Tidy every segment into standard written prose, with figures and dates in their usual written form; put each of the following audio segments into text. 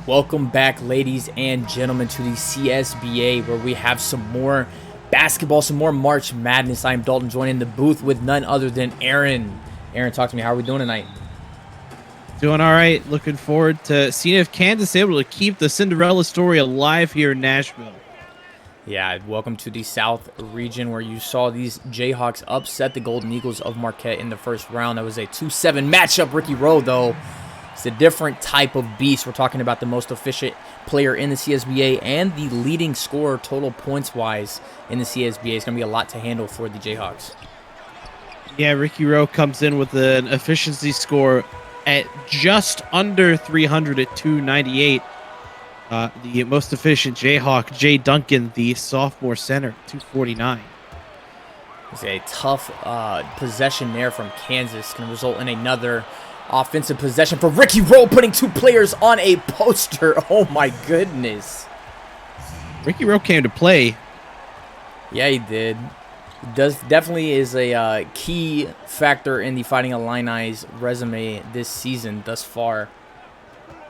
Welcome back, ladies and gentlemen, to the CSBA, where we have some more basketball, some more March Madness. I'm Dalton, joining the booth with none other than Aaron. Aaron, talk to me. How are we doing tonight? Doing all right. Looking forward to seeing if Kansas is able to keep the Cinderella story alive here in Nashville. Yeah, welcome to the South region, where you saw these Jayhawks upset the Golden Eagles of Marquette in the first round. That was a 2-7 matchup. Ricky Rowe, though, it's a different type of beast. We're talking about the most efficient player in the CSBA and the leading scorer total points-wise in the CSBA. It's going to be a lot to handle for the Jayhawks. Yeah, Ricky Rowe comes in with an efficiency score at just under 300 at 298. The most efficient Jayhawk, Jay Duncan, the sophomore center, 249. It's a tough possession there from Kansas. Going to result in another offensive possession for Ricky Rowe, putting two players on a poster. Oh my goodness. Ricky Rowe came to play. Yeah, he did. He definitely is a key factor in the Fighting Illini's resume this season thus far.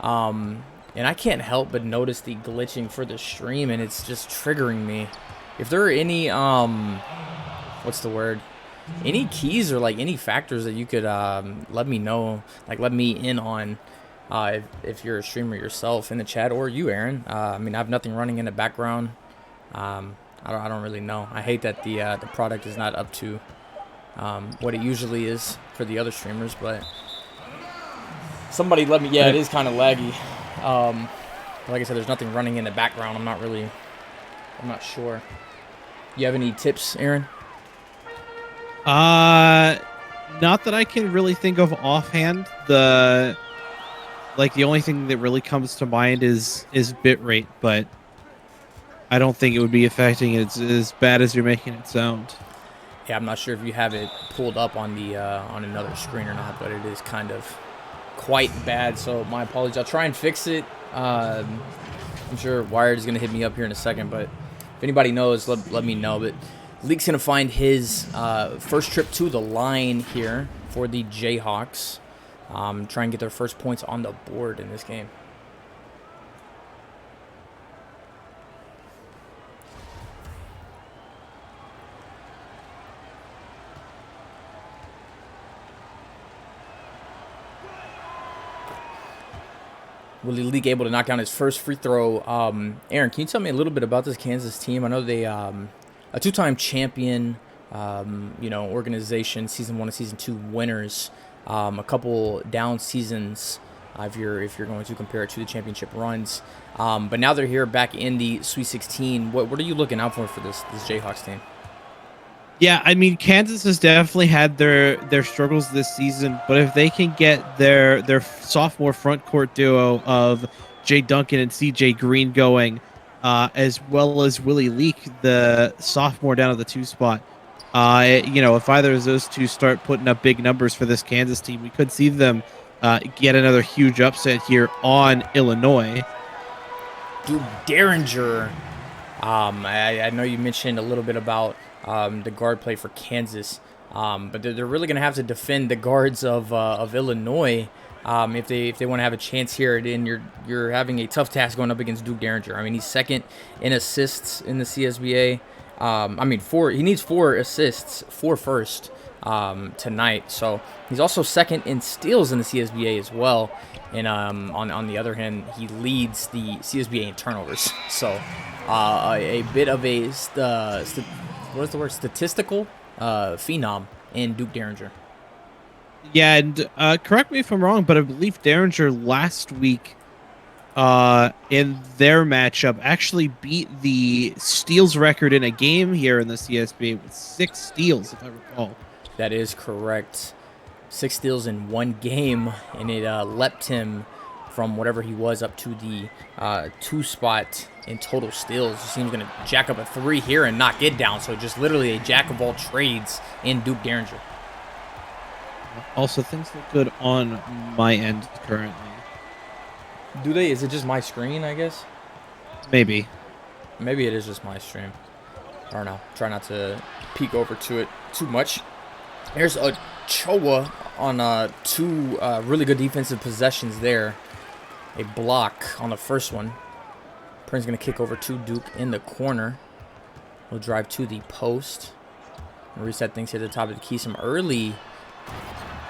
And I can't help but notice the glitching for the stream, and it's just triggering me. If there are any, what's the word? Any keys or like any factors that you could let me know, like let me in on, if you're a streamer yourself in the chat, or you, Aaron. I mean, I have nothing running in the background. I don't really know. I hate that the product is not up to what it usually is for the other streamers, but somebody let me. Yeah, it is kind of laggy. Like I said, there's nothing running in the background. I'm not sure. You have any tips, Aaron? Not that I can really think of offhand. The only thing that really comes to mind is bitrate, but I don't think it would be affecting it as bad as you're making it sound. Yeah, I'm not sure if you have it pulled up on the on another screen or not, but it is kind of quite bad, so my apologies. I'll try and fix it. I'm sure Wired is going to hit me up here in a second, but if anybody knows, let me know. But Leake's going to find his first trip to the line here for the Jayhawks. Try and get their first points on the board in this game. Willie Leake able to knock down his first free throw. Aaron, can you tell me a little bit about this Kansas team? I know they a two-time champion, organization, season 1 and season 2 winners. A couple down seasons, if you're going to compare it to the championship runs. But now they're here back in the Sweet 16. What are you looking out for this Jayhawks team? Yeah, I mean, Kansas has definitely had their struggles this season, but if they can get their sophomore front court duo of Jay Duncan and CJ Green going, as well as Willie Leake, the sophomore down at the 2 spot, if either of those two start putting up big numbers for this Kansas team, we could see them get another huge upset here on Illinois. Duke Derringer, I know you mentioned a little bit about the guard play for Kansas, but they're really going to have to defend the guards of Illinois if they want to have a chance here. And you're having a tough task going up against Duke Derringer. I mean, he's second in assists in the CSBA. He needs 4 assists, 4 first tonight. So he's also second in steals in the CSBA as well. And on the other hand, he leads the CSBA in turnovers. So a bit of a statistical phenom in Duke Derringer. Yeah, and correct me if I'm wrong, but I believe Derringer last week in their matchup actually beat the steals record in a game here in the CSB with 6 steals, if I recall. That is correct. 6 steals in one game, and it leapt him from whatever he was up to the 2 spot in total steals. He seems going to jack up a 3 here and knock it down. So just literally a jack of all trades in Duke Derringer. Also, things look good on my end currently. Do they? Is it just my screen, I guess? Maybe. Maybe it is just my stream. I don't know. Try not to peek over to it too much. Here's a Csba on 2 really good defensive possessions there. a block on the first one. Prince going to kick over to Duke in the corner. We'll drive to the post. Reset things here at the top of the key. Some early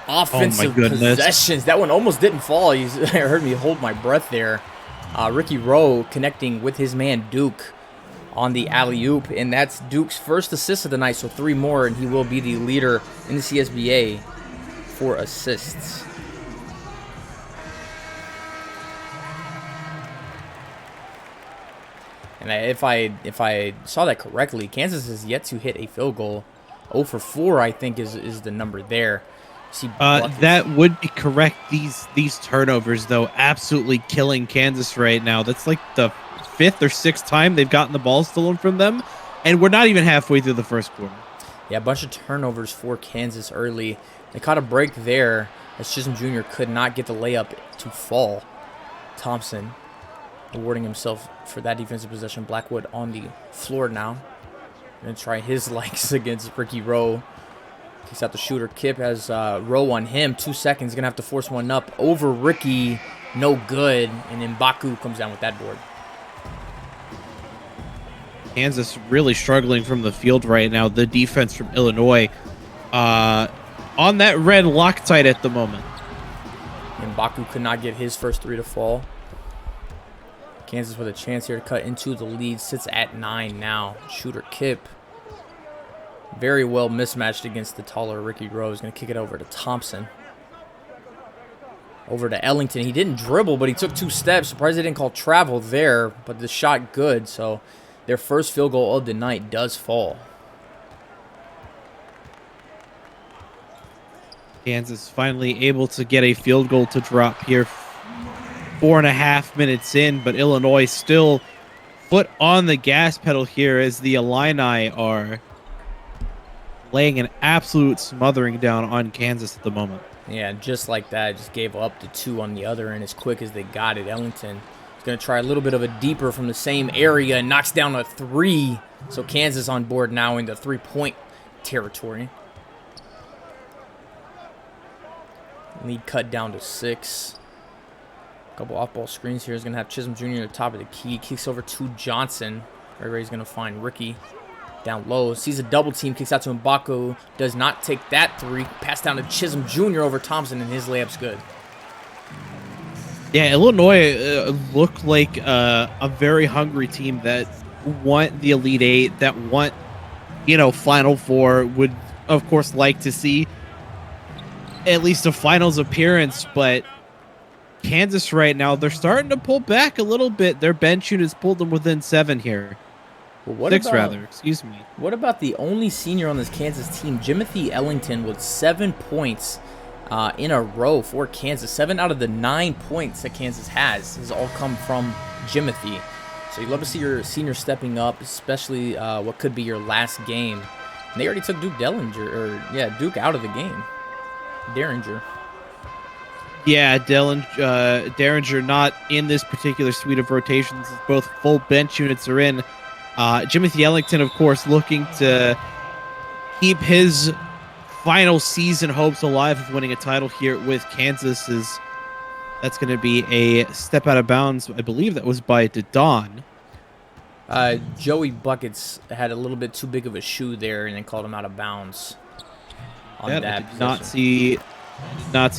offensive possessions. That one almost didn't fall. You heard me hold my breath there. Ricky Rowe connecting with his man Duke on the alley-oop, and that's Duke's first assist of the night, so 3 more, and he will be the leader in the CSBA for assists. And if I saw that correctly, Kansas has yet to hit a field goal. 0 for 4, I think, is the number there. See, that would be correct. These turnovers, though, absolutely killing Kansas right now. That's like the 5th or 6th time they've gotten the ball stolen from them, and we're not even halfway through the first quarter. Yeah, a bunch of turnovers for Kansas early. They caught a break there as Chisholm Jr. could not get the layup to fall. Thompson awarding himself for that defensive possession. Blackwood on the floor now. Going to try his likes against Ricky Rowe. Kicks out the shooter. Kip has Rowe on him. 2 seconds. Going to have to force one up over Ricky. No good. And Mbaku comes down with that board. Kansas really struggling from the field right now. The defense from Illinois on that red Loctite at the moment. Mbaku could not get his first 3 to fall. Kansas with a chance here to cut into the lead. Sits at 9 now. Shooter Kip. Very well mismatched against the taller Ricky Rowe. He's going to kick it over to Thompson. Over to Ellington. He didn't dribble, but he took 2 steps. Surprised they didn't call travel there, but the shot good. So their first field goal of the night does fall. Kansas finally able to get a field goal to drop here. 4.5 minutes in, but Illinois still foot on the gas pedal here as the Illini are laying an absolute smothering down on Kansas at the moment. Yeah, just like that, just gave up the 2 on the other end as quick as they got it. Ellington is going to try a little bit of a deeper from the same area and knocks down a 3. So Kansas on board now in the 3-point territory. Lead cut down to 6. Couple off-ball screens here. He's going to have Chisholm Jr. at the top of the key. Kicks over to Johnson. Right where he's going to find Ricky. Down low. Sees a double team. Kicks out to Mbaku. Does not take that 3. Pass down to Chisholm Jr. over Thompson, and his layup's good. Yeah, Illinois looked like a very hungry team that want the Elite 8, that want, Final Four, would, of course, like to see at least a finals appearance, but Kansas right now, they're starting to pull back a little bit. Their bench unit has pulled them within 7 here. Well, 6 rather, excuse me. What about the only senior on this Kansas team, Jimothy Ellington, with 7 points in a row for Kansas. 7 out of the 9 points that Kansas has all come from Jimothy. So you love to see your senior stepping up, especially what could be your last game. And they already took Duke out of the game. Derringer. Yeah, Derringer not in this particular suite of rotations. Both full bench units are in. Jimothy Ellington, of course, looking to keep his final season hopes alive of winning a title here with Kansas. That's going to be a step out of bounds. I believe that was by Don. Joey Buckets had a little bit too big of a shoe there, and they called him out of bounds. I did not see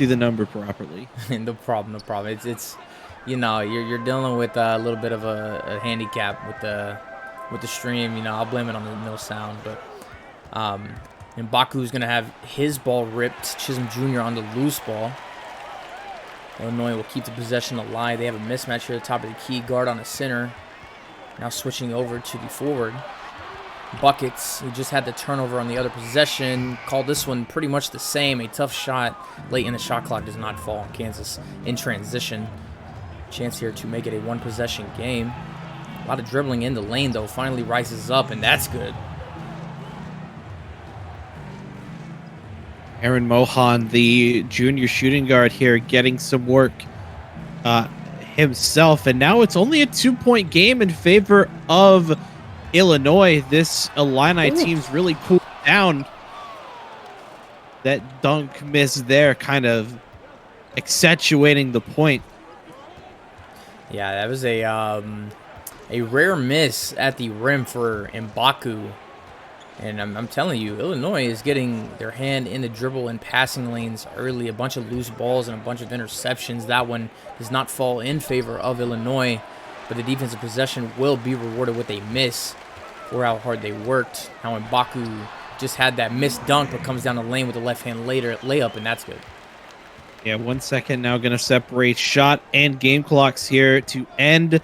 the number properly. No problem. It's you're dealing with a little bit of a handicap with the stream. I'll blame it on the no sound, but Mbaku's gonna have his ball ripped. Chisholm Jr. on the loose ball. Illinois will keep the possession alive. They have a mismatch here at the top of the key. Guard on the center. Now switching over to the forward. Buckets, he just had the turnover on the other possession. Called this one pretty much the same. A tough shot late in the shot clock does not fall on Kansas in transition. Chance here to make it a 1-possession game. A lot of dribbling in the lane, though. Finally rises up, and that's good. Aaron Mohan, the junior shooting guard here, getting some work himself. And now it's only a 2-point game in favor of Illinois. This Illini team's really cooled down. That dunk miss there kind of accentuating the point. Yeah, that was a rare miss at the rim for M'Baku. And I'm telling you, Illinois is getting their hand in the dribble and passing lanes early. A bunch of loose balls and a bunch of interceptions. That one does not fall in favor of Illinois, but the defensive possession will be rewarded with a miss for how hard they worked. Now M'Baku just had that missed dunk, but comes down the lane with a left-hand layup, and that's good. Yeah, 1 second now going to separate shot and game clocks here to end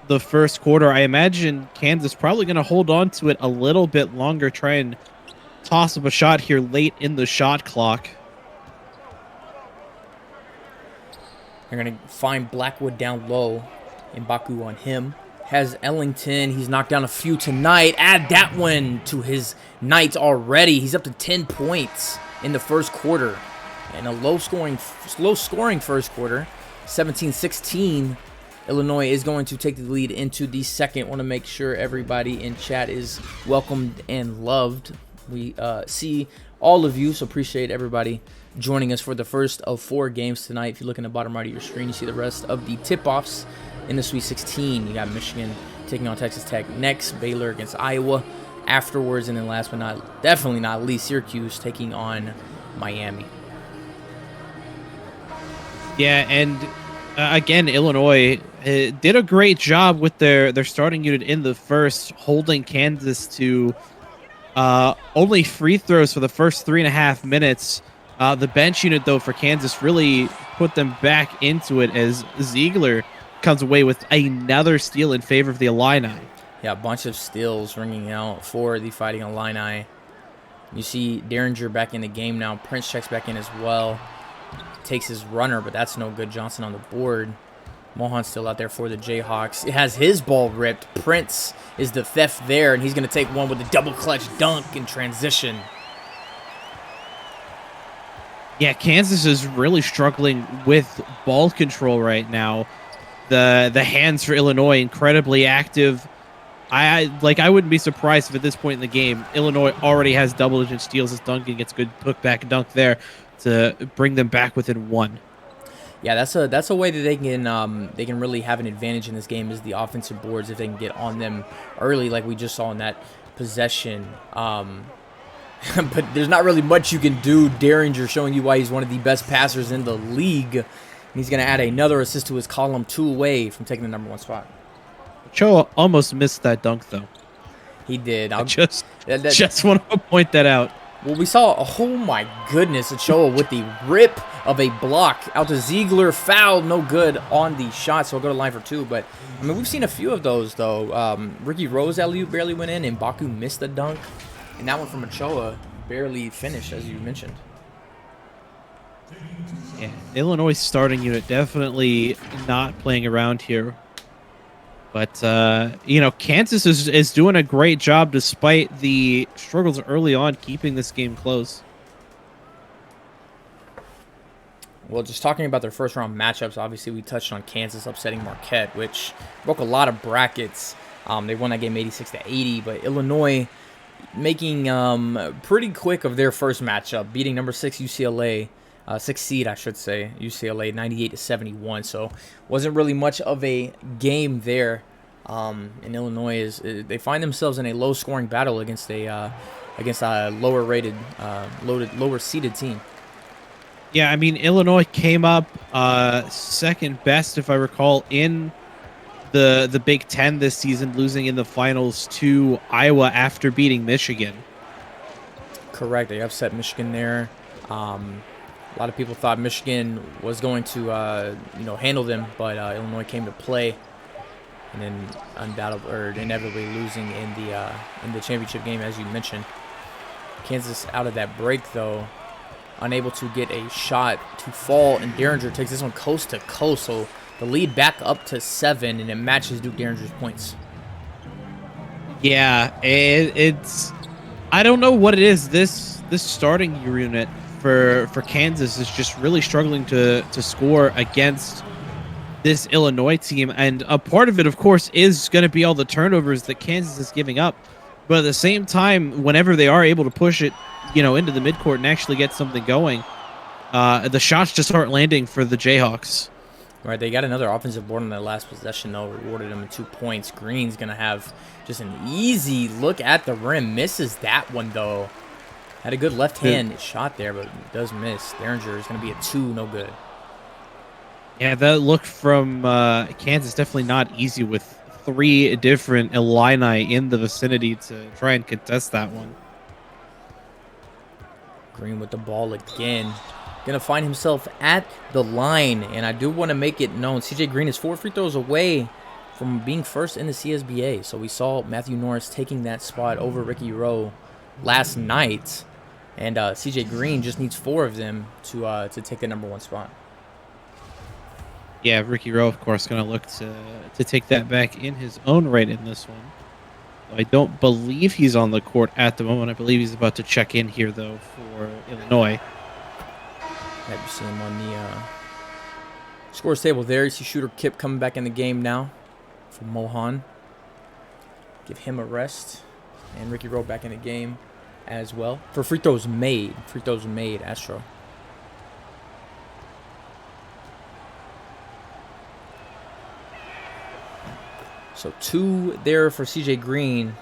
the first quarter. I imagine Kansas probably going to hold on to it a little bit longer, try and toss up a shot here late in the shot clock. They're going to find Blackwood down low. M'Baku on him. Has Ellington. He's knocked down a few tonight. Add that one to his night already. He's up to 10 points in the first quarter. And a low-scoring first quarter. 17-16. Illinois is going to take the lead into the second. Want to make sure everybody in chat is welcomed and loved. We see all of you, so appreciate everybody joining us for the first of 4 games tonight. If you look in the bottom right of your screen, you see the rest of the tip-offs in the Sweet 16. You got Michigan taking on Texas Tech next, Baylor against Iowa afterwards, and then last but definitely not least, Syracuse taking on Miami. Yeah, and again, Illinois did a great job with their starting unit in the first, holding Kansas to only free throws for the first 3.5 minutes. The bench unit, though, for Kansas really put them back into it as Ziegler comes away with another steal in favor of the Illini. Yeah, a bunch of steals ringing out for the Fighting Illini. You see Derringer back in the game now. Prince checks back in as well. Takes his runner, but that's no good. Johnson on the board. Mohan's still out there for the Jayhawks. It has his ball ripped. Prince is the theft there, and he's going to take one with a double clutch dunk in transition. Yeah, Kansas is really struggling with ball control right now. The hands for Illinois incredibly active. I wouldn't be surprised if at this point in the game, Illinois already has double-digit steals as Duncan gets a good put-back dunk there to bring them back within 1. Yeah, that's a way that they can really have an advantage in this game is the offensive boards if they can get on them early, like we just saw in that possession. But there's not really much you can do. Derringer showing you why he's one of the best passers in the league. And he's going to add another assist to his column, 2 away from taking the #1 spot. Cho almost missed that dunk, though. He did. I just want to point that out. Well, we saw, oh my goodness, Ochoa with the rip of a block out to Ziegler. Foul, no good on the shot, so we'll go to line for 2. But, I mean, we've seen a few of those, though. Ricky Rose alley-oop barely went in, and M'Baku missed the dunk. And that one from Ochoa barely finished, as you mentioned. Yeah, Illinois starting unit definitely not playing around here. But, Kansas is doing a great job despite the struggles early on keeping this game close. Well, just talking about their first-round matchups, obviously we touched on Kansas upsetting Marquette, which broke a lot of brackets. They won that game 86-80, but Illinois making pretty quick of their first matchup, beating number 6 UCLA. 6th seed, I should say, UCLA, 98-71. So wasn't really much of a game there. And Illinois they find themselves in a low-scoring battle against a lower-rated, lower-seeded team. Yeah, I mean Illinois came up second best, if I recall, in the Big Ten this season, losing in the finals to Iowa after beating Michigan. Correct. They upset Michigan there. A lot of people thought Michigan was going to, handle them, but Illinois came to play, and then inevitably losing in the championship game, as you mentioned. Kansas out of that break though, unable to get a shot to fall, and Derringer takes this one coast to coast. So the lead back up to 7, and it matches Duke Derringer's points. Yeah, it's I don't know what it is. This starting unit for Kansas is just really struggling to score against this Illinois team, and a part of it, of course, is going to be all the turnovers that Kansas is giving up. But at the same time, whenever they are able to push it, into the midcourt and actually get something going, the shots just aren't landing for the Jayhawks. Right, they got another offensive board on that last possession, though. Rewarded him with 2 points. Green's going to have just an easy look at the rim. Misses that one, though. Had a good left hand shot there, but does miss. Derringer is going to be a 2, no good. Yeah, that look from Kansas definitely not easy with 3 different Illini in the vicinity to try and contest that one. Green with the ball again. Going to find himself at the line, and I do want to make it known, CJ Green is 4 free throws away from being first in the CSBA. So we saw Matthew Norris taking that spot over Ricky Rowe last night, and CJ Green just needs 4 of them to take the #1 spot. Yeah, Ricky Rowe, of course, going to look to take that back in his own right in this one. I don't believe he's on the court at the moment. I believe he's about to check in here, though, for Illinois. Yeah, you see him on the scores table there. You see Shooter Kip coming back in the game now for Mohan. Give him a rest. And Ricky Rowe back in the game as well. For free throws made. Free throws made, Astro. So 2 there for CJ Green.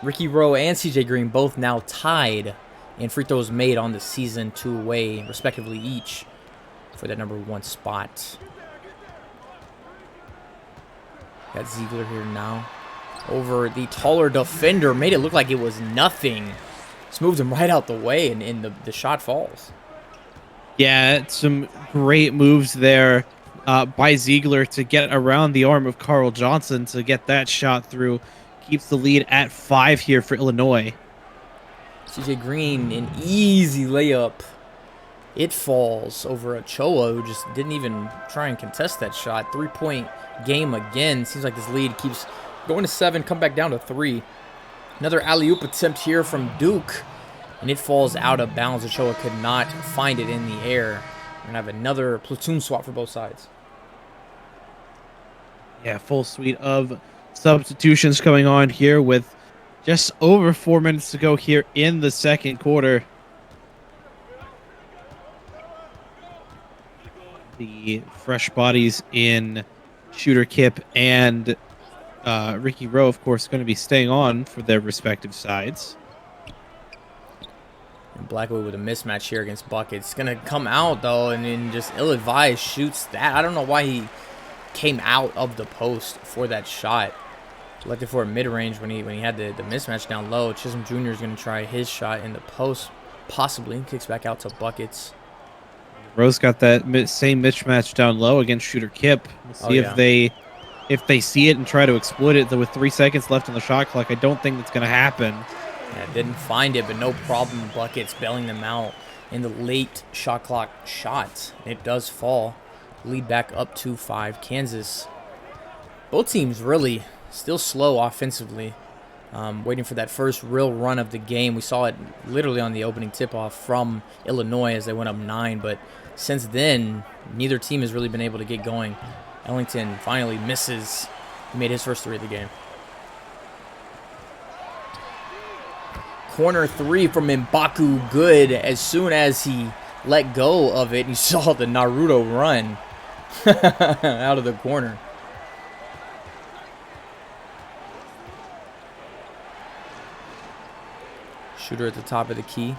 Ricky Rowe and CJ Green both now tied in free throws made on the season, 2 away, respectively, each for that #1 spot. Got Ziegler here now. Over the taller defender. Made it look like it was nothing. Just moved him right out the way, and the shot falls. Yeah, some great moves there by Ziegler to get around the arm of Carl Johnson to get that shot through. Keeps the lead at 5 here for Illinois. CJ Green, an easy layup. It falls over Ochoa, who just didn't even try and contest that shot. 3-point game again. Seems like this lead keeps going to 7, come back down to 3. Another alley-oop attempt here from Duke, and it falls out of bounds. Ochoa could not find it in the air. We're going to have another platoon swap for both sides. Yeah, full suite of substitutions coming on here with just over 4 minutes to go here in the second quarter. The fresh bodies in Shooter Kip and Ricky Rowe, of course, going to be staying on for their respective sides. And Blackwood with a mismatch here against Buckets. Going to come out, though, and then just ill-advised shoots that. I don't know why he came out of the post for that shot. Selected for a mid-range when he had the mismatch down low. Chisholm Jr. is going to try his shot in the post, possibly. Kicks back out to Buckets. Rose got that same mismatch down low against Shooter Kip. We'll see if they see it and try to exploit it. Though with 3 seconds left on the shot clock, I don't think that's going to happen. Yeah, didn't find it, but no problem. Buckets bailing them out in the late shot clock shot. It does fall. Lead back up to 5. Kansas. Both teams really still slow offensively. Waiting for that first real run of the game. We saw it literally on the opening tip-off from Illinois as they went up 9, but since then, neither team has really been able to get going. Ellington finally misses. He made his first 3 of the game. Corner 3 from M'Baku, good as soon as he let go of it. You saw the Naruto run out of the corner. Shooter at the top of the key.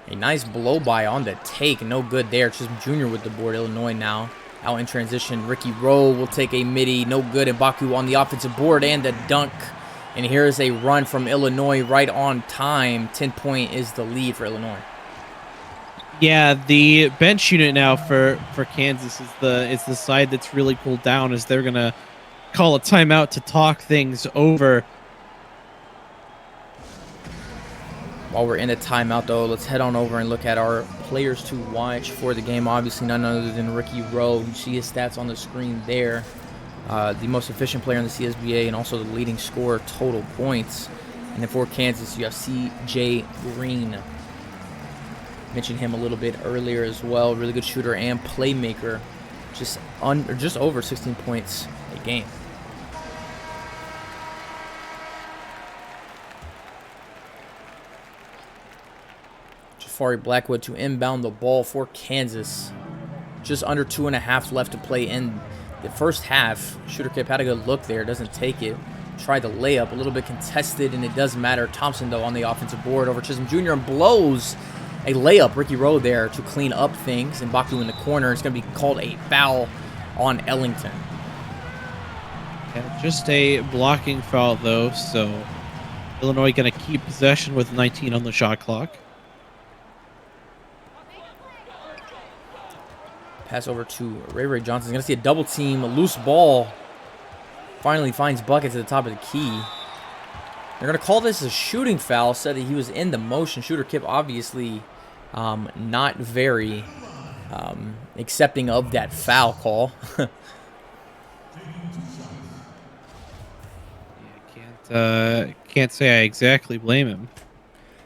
A nice blow-by on the take. No good there. Chisholm Jr. with the board. Illinois now out in transition. Ricky Rowe will take a midi. No good. M'Baku on the offensive board and the dunk. And here's a run from Illinois right on time. 10-point is the lead for Illinois. Yeah, the bench unit now for Kansas is the side that's really cooled down, as they're going to call a timeout to talk things over. While we're in a timeout, though, let's head on over and look at our players to watch for the game. Obviously, none other than Ricky Rowe. You see his stats on the screen there. The most efficient player in the CSBA and also the leading scorer total points. And then for Kansas, you have CJ Green. Mentioned him a little bit earlier as well. Really good shooter and playmaker. Just over 16 points a game. Jafari Blackwood to inbound the ball for Kansas. just under 2.5 left to play in the first half. Shooter Kip had a good look there, doesn't take it. Tried the layup, a little bit contested, and it does matter. Thompson, though, on the offensive board over Chisholm Jr. and blows a layup. Ricky Rowe there to clean up things, and Baku in the corner. It's going to be called a foul on Ellington. Yeah, just a blocking foul, though, so Illinois going to keep possession with 19 on the shot clock. Pass over to Ray Johnson. Going to see a double team, a loose ball. Finally finds buckets at the top of the key. They're going to call this a shooting foul. Said that he was in the motion. Shooter Kip obviously not very accepting of that foul call. Can't say I exactly blame him.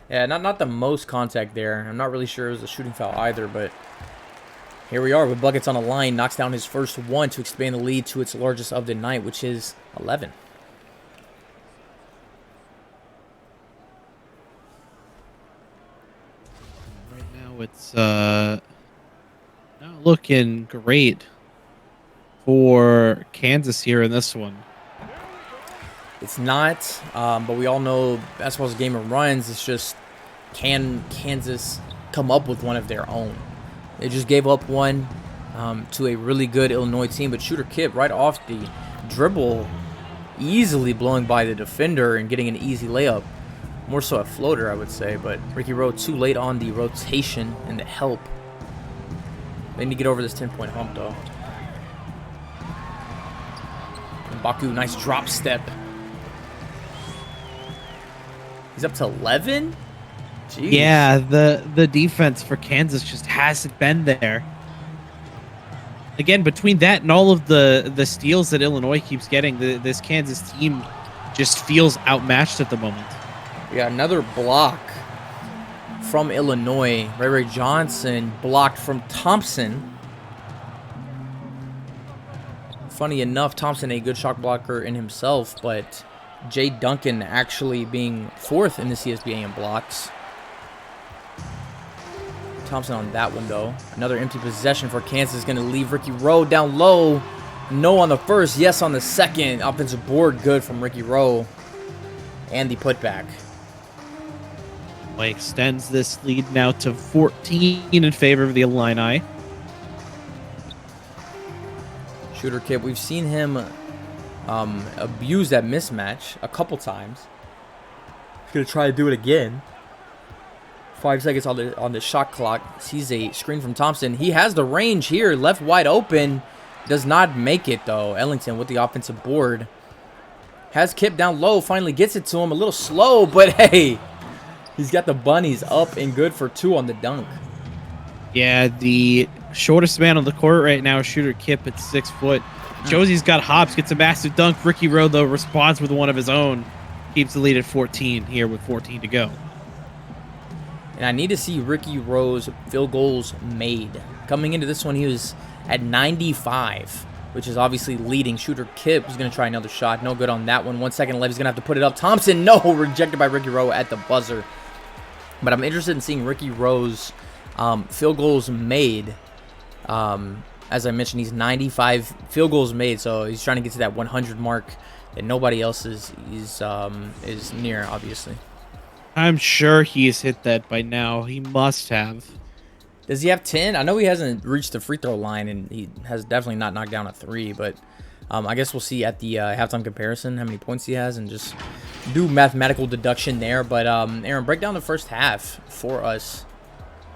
Yeah, not the most contact there. I'm not really sure it was a shooting foul either, but here we are with buckets on the line. Knocks down his first one to expand the lead to its largest of the night, which is 11. Right now it's not looking great for Kansas here in this one. It's not, but we all know basketball's a game of runs. It's just, can Kansas come up with one of their own? They just gave up one to a really good Illinois team, but Shooter Kip right off the dribble, easily blowing by the defender and getting an easy layup. More so a floater, I would say, but Ricky Rowe too late on the rotation and the help. They need to get over this 10-point hump, though. And Baku, nice drop step. He's up to 11? Jeez. Yeah, the defense for Kansas just hasn't been there. Again, between that and all of the steals that Illinois keeps getting, this Kansas team just feels outmatched at the moment. Yeah, another block from Illinois. Ray Johnson blocked from Thompson. Funny enough, Thompson a good shot blocker in himself, but Jay Duncan actually being fourth in the CSBA in blocks. Thompson on that one, though. Another empty possession for Kansas is going to leave Ricky Rowe down low. No on the first, yes on the second. Offensive board good from Ricky Rowe. And the putback. Extends this lead now to 14 in favor of the Illini. Shooter Kip, we've seen him abuse that mismatch a couple times. He's going to try to do it again. 5 seconds on the shot clock. Sees a screen from Thompson. He has the range here, left wide open. Does not make it, though. Ellington with the offensive board. Has Kip down low. Finally gets it to him. A little slow, but hey, he's got the bunnies up and good for 2 on the dunk. Yeah, the shortest man on the court right now, Shooter Kip at 6 foot. Josie's got hops, gets a massive dunk. Ricky Rowe, though, responds with one of his own. Keeps the lead at 14 here with 14 to go. And I need to see Ricky Rowe's field goals made. Coming into this one, he was at 95, which is obviously leading. Shooter Kip is going to try another shot. No good on that one. 1 second left. He's going to have to put it up. Thompson, no, rejected by Ricky Rowe at the buzzer. But I'm interested in seeing Ricky Rowe's field goals made. As I mentioned, he's 95 field goals made, so he's trying to get to that 100 mark that nobody else is near, obviously. I'm sure he's hit that by now. He must have. Does he have 10? I know he hasn't reached the free throw line, and he has definitely not knocked down a 3, but I guess we'll see at the halftime comparison how many points he has and just do mathematical deduction there. But, Aaron, break down the first half for us.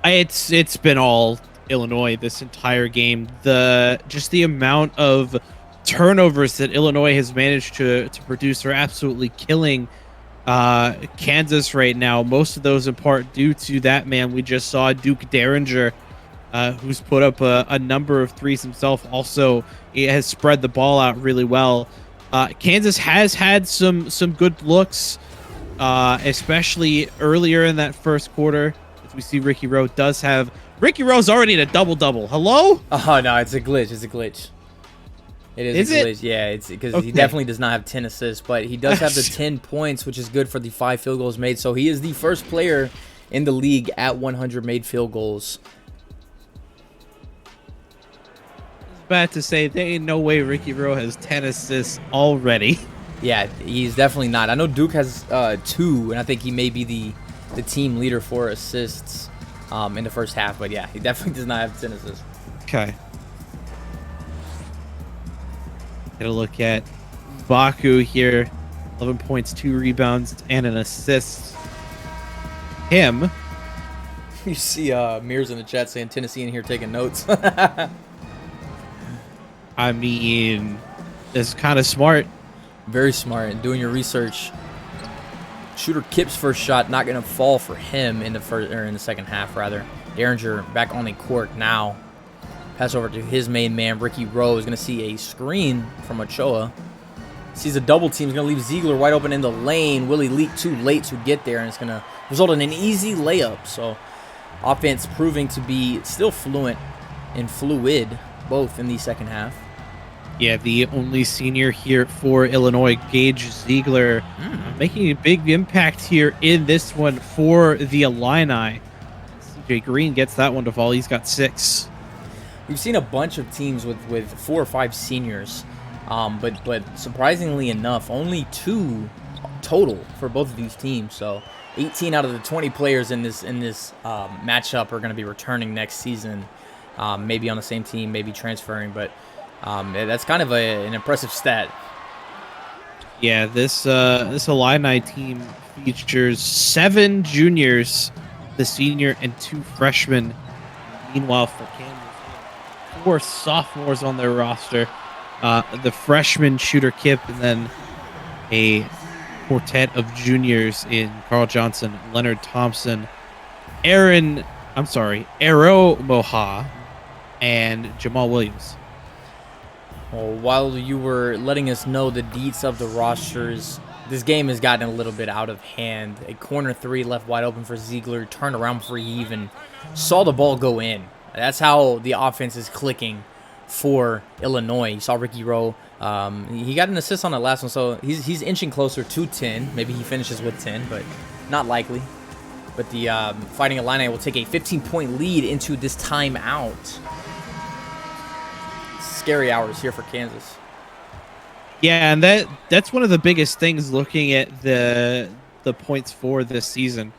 It's been all Illinois this entire game. Just the amount of turnovers that Illinois has managed to produce are absolutely killing Kansas right now. Most of those in part due to that man we just saw, Duke Derringer, who's put up a number of threes himself. Also, he has spread the ball out really well. Kansas has had some good looks, especially earlier in that first quarter. As we see, Ricky Rowe's already at a double-double. Hello? Oh, no, it's a glitch. It's a glitch. It is a glitch. It? Yeah, it's because Okay. he definitely does not have 10 assists, but he does have the 10 points, which is good for the 5 field goals made. So he is the first player in the league at 100 made field goals. bet to say there ain't no way Ricky Rowe has 10 assists already. Yeah, he's definitely not. I know Duke has 2, and I think he may be the team leader for assists in the first half. But yeah, he definitely does not have 10 assists. Okay. Get a look at Baku here. 11 points, 2 rebounds, and an assist. Him. You see Mears in the chat saying Tennessee in here taking notes. I mean, it's kind of smart. Very smart and doing your research. Shooter Kip's first shot not going to fall for him in the second half rather. Derringer back on the court now. Pass over to his main man, Ricky Rowe, is going to see a screen from Ochoa. Sees a double team. He's going to leave Ziegler wide open in the lane. Willie Leak too late to get there, and it's going to result in an easy layup. So offense proving to be still fluent and fluid both in the second half. Yeah, the only senior here for Illinois, Gage Ziegler, making a big impact here in this one for the Illini. CJ Green gets that one to fall. He's got 6. We've seen a bunch of teams with 4 or 5 seniors, but surprisingly enough, only 2 total for both of these teams. So 18 out of the 20 players in this matchup are going to be returning next season, maybe on the same team, maybe transferring, but that's kind of an impressive stat. Yeah, this Illini team features 7 juniors, the senior, and 2 freshmen. Meanwhile, for Kansas, 4 sophomores on their roster. The freshman Shooter Kip, and then a quartet of juniors in Carl Johnson, Leonard Thompson, Arrow Moha, and Jamal Williams. Well, while you were letting us know the deets of the rosters, this game has gotten a little bit out of hand. A corner 3 left wide open for Ziegler, turned around before he even saw the ball go in. That's how the offense is clicking for Illinois. You saw Ricky Rowe. He got an assist on the last one, so he's inching closer to 10. Maybe he finishes with 10, but not likely. But the Fighting Illini will take a 15-point lead into this timeout. Scary hours here for Kansas. Yeah, and that's one of the biggest things looking at the points for this season.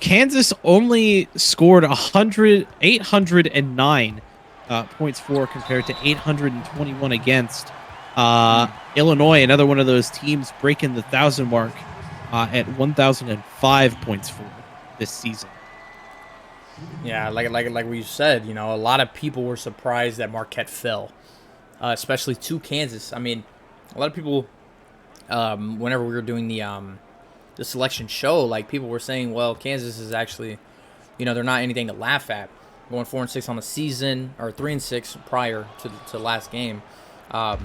Kansas only scored 809 points for compared to 821 against. Illinois, another one of those teams breaking the 1,000 mark at 1,005 points for this season. Yeah, like we said, a lot of people were surprised that Marquette fell, especially to Kansas. I mean, a lot of people, whenever we were doing the selection show, like people were saying, well, Kansas is actually, they're not anything to laugh at. Going 4-6 on the season, or 3-6 prior to last game. They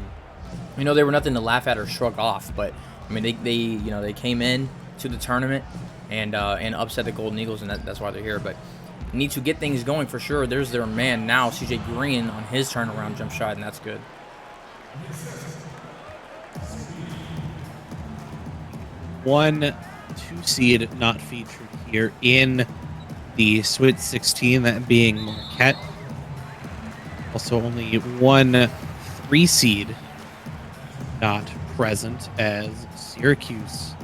were nothing to laugh at or shrug off. But I mean, they came in to the tournament and upset the Golden Eagles, and that's why they're here. But need to get things going for sure. There's their man now, CJ Green, on his turnaround jump shot, and that's good. 1-2 seed not featured here in the Sweet 16, that being Marquette. Also only 1-3 seed not present, as Syracuse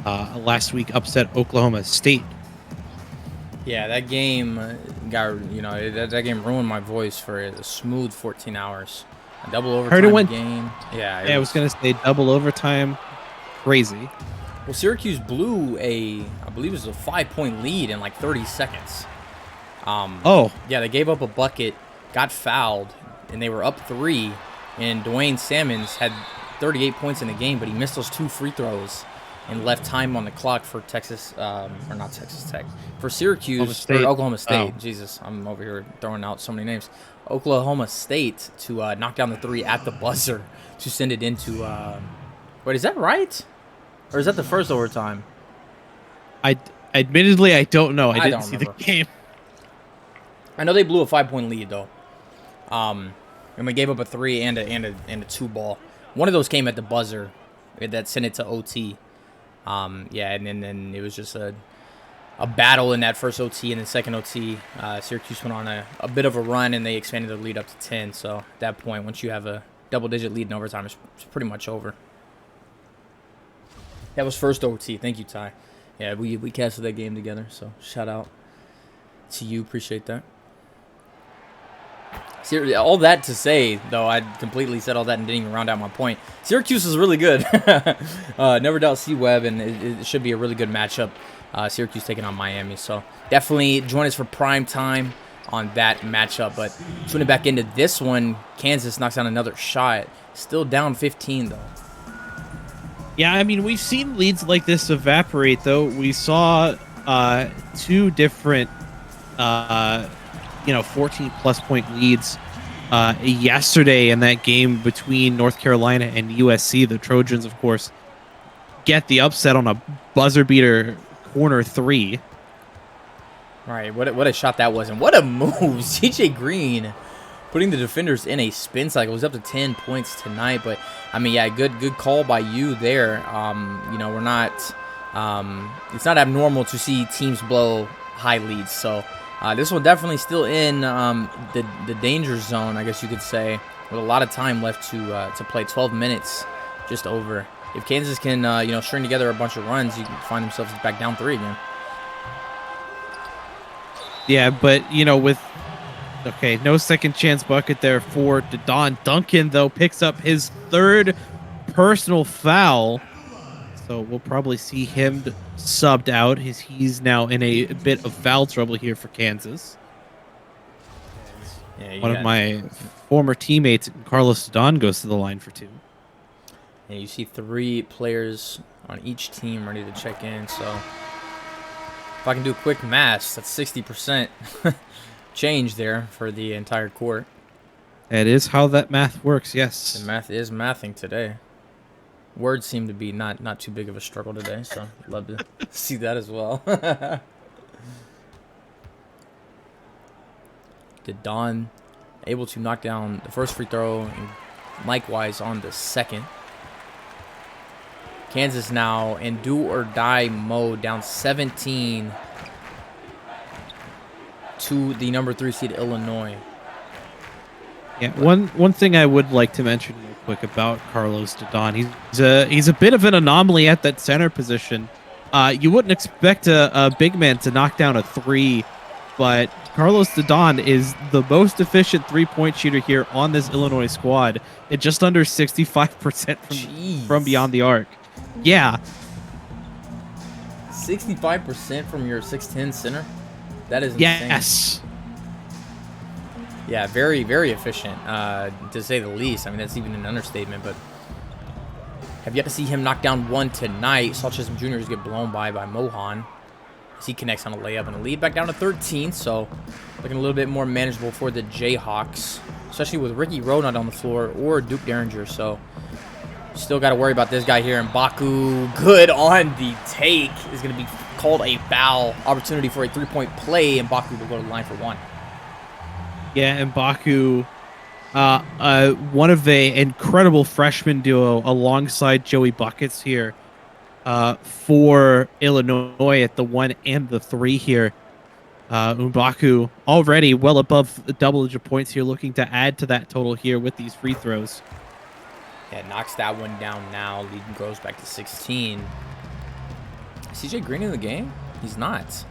last week upset Oklahoma State. Yeah, that game that game ruined my voice for a smooth 14 hours. A double overtime game. Yeah, I was gonna say double overtime. Crazy. Well, Syracuse blew I believe it was a 5-point lead in like 30 seconds. Yeah, they gave up a bucket, got fouled, and they were up 3. And Dwayne Salmons had 38 points in the game, but he missed those 2 free throws and left time on the clock for for Syracuse, or Oklahoma State. Oh. Jesus, I'm over here throwing out so many names. Oklahoma State to knock down the 3 at the buzzer to send it into. Wait, is that right? Or is that the first overtime? Admittedly, I don't know. I didn't see the game. I know they blew a 5-point lead though. And we gave up a 3 and a 2 ball. One of those came at the buzzer that sent it to OT. Yeah, and then it was just a a battle in that first OT, and then second OT, Syracuse went on a bit of a run, and they expanded their lead up to 10. So at that point, once you have a double-digit lead in overtime, it's pretty much over. That was first OT. Thank you, Ty. Yeah, we casted that game together, so shout out to you. Appreciate that. All that to say, though, I completely said all that and didn't even round out my point. Syracuse is really good. Never doubt C-Web, and it should be a really good matchup. Syracuse taking on Miami. So definitely join us for prime time on that matchup. But tuning back into this one, Kansas knocks down another shot. Still down 15, though. Yeah, I mean, we've seen leads like this evaporate, though. We saw 2 different 14-plus point leads yesterday in that game between North Carolina and USC. The Trojans, of course, get the upset on a buzzer beater corner 3. All right, what a shot that was, and what a move. CJ Green putting the defenders in a spin cycle. It was up to 10 points tonight, but I mean, yeah, good call by you there. We're not it's not abnormal to see teams blow high leads, so this one definitely still in the danger zone, I guess you could say, with a lot of time left to play. 12 minutes just over. If Kansas can string together a bunch of runs, you can find themselves back down 3 again. Yeah, but no second chance bucket there for Don. Duncan, though, picks up his 3rd personal foul. So we'll probably see him subbed out. He's now in a bit of foul trouble here for Kansas. Yeah, one of my former teammates, Carlos Don, goes to the line for 2. And you see 3 players on each team ready to check in. So if I can do quick math, that's 60% change there for the entire court. That is how that math works, yes. The math is mathing today. Words seem to be not too big of a struggle today, so I'd love to see that as well. Did Don able to knock down the first free throw, and likewise on the second. Kansas now in do-or-die mode, down 17 to the number 3 seed Illinois. Yeah, one thing I would like to mention real quick about Carlos Don, he's a bit of an anomaly at that center position. You wouldn't expect a big man to knock down a 3, but Carlos Don is the most efficient 3-point shooter here on this Illinois squad at just under 65% from beyond the arc. Yeah. 65% from your 6'10" center? That is insane. Yes. Yeah, very, very efficient, to say the least. I mean, that's even an understatement, but have yet to see him knock down one tonight. Saw Chisholm Jr. get blown by Mohan as he connects on a layup and a lead back down to 13, so looking a little bit more manageable for the Jayhawks, especially with Ricky Rowe not on the floor or Duke Derringer, so still got to worry about this guy here. And Baku, good on the take, is going to be called a foul. Opportunity for a 3-point play, and Baku will go to the line for 1. Yeah, and Baku, one of the incredible freshman duo alongside Joey Buckets here for Illinois at the 1 and the 3 here. M'Baku already well above the double-digit points here, looking to add to that total here with these free throws. Yeah, knocks that one down now. Lead goes back to 16. CJ Green in the game? He's not.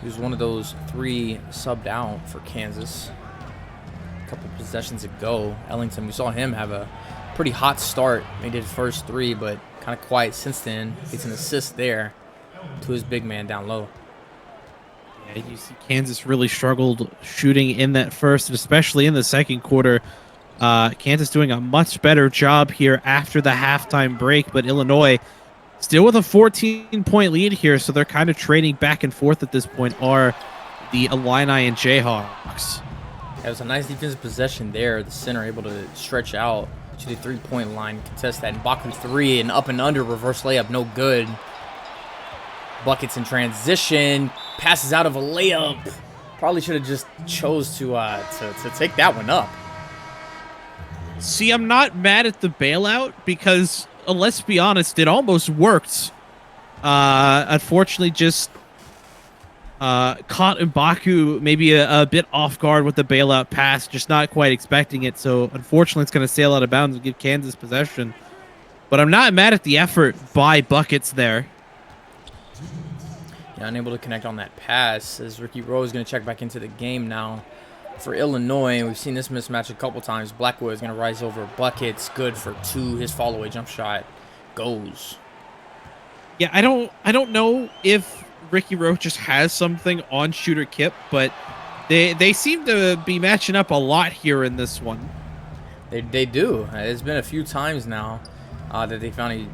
He was one of those 3 subbed out for Kansas a couple possessions ago. Ellington, we saw him have a pretty hot start. He did his first 3, but kind of quiet since then. Gets an assist there to his big man down low. Yeah, you see Kansas really struggled shooting in that first, and especially in the second quarter. Kansas doing a much better job here after the halftime break, but Illinois still with a 14-point lead here, so they're kind of trading back and forth at this point, are the Illini and Jayhawks. That was a nice defensive possession there. The center able to stretch out to the 3-point line, contest that. And Baku 3, and up and under, reverse layup, no good. Buckets in transition, passes out of a layup. Probably should have just chose to take that one up. See, I'm not mad at the bailout because, let's be honest, it almost worked Unfortunately, just caught M'Baku maybe a bit off guard with the bailout pass, just not quite expecting it. So unfortunately, it's going to sail out of bounds and give Kansas possession. But I'm not mad at the effort by Buckets there. Yeah, unable to connect on that pass as Ricky Rowe is going to check back into the game now for Illinois. We've seen this mismatch a couple times. Blackwood is going to rise over Buckets. Good for 2. His follow-away jump shot goes. Yeah, I don't know if Ricky Rowe just has something on Shooter Kip, but they seem to be matching up a lot here in this one. They do. It's been a few times now that they found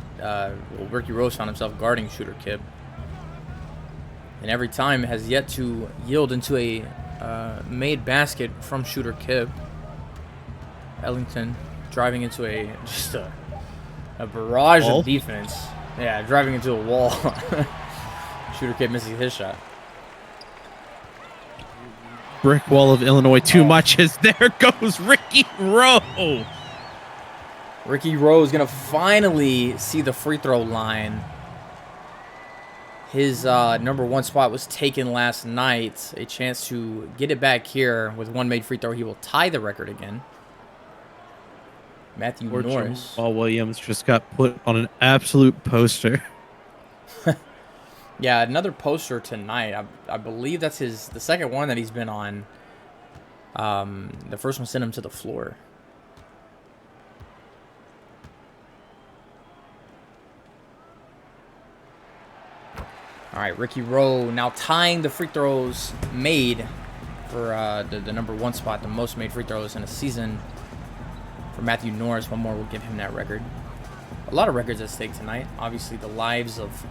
Ricky Rose found himself guarding Shooter Kip, and every time has yet to yield into a made basket from Shooter Kip. Ellington driving into a barrage of defense. Yeah, driving into a wall. Shooter Kip missing his shot. Brick wall of Illinois too much as there goes Ricky Rowe. Ricky Rowe is going to finally see the free throw line. His number 1 spot was taken last night. A chance to get it back here with 1 made free throw. He will tie the record again. Matthew Norris. Paul Williams just got put on an absolute poster. Yeah, another poster tonight. I believe that's the second one that he's been on. The first one sent him to the floor. All right, Ricky Rowe now tying the free throws made for the number 1 spot, the most made free throws in a season for Matthew Norris. One more will give him that record. A lot of records at stake tonight. Obviously, the lives of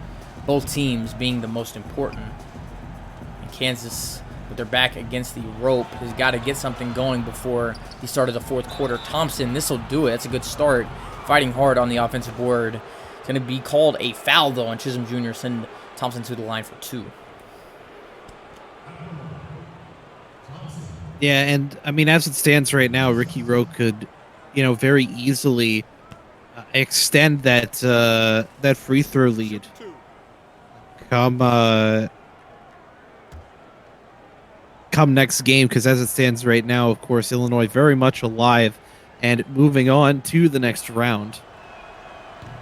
both teams being the most important. And Kansas, with their back against the rope, has got to get something going before the start of the 4th quarter. Thompson, this will do it. That's a good start. Fighting hard on the offensive board. It's going to be called a foul, though, and Chisholm Jr. send Thompson to the line for 2. Yeah, and I mean, as it stands right now, Ricky Rowe could, very easily extend that that free throw lead. Come next game, because as it stands right now, of course, Illinois very much alive and moving on to the next round.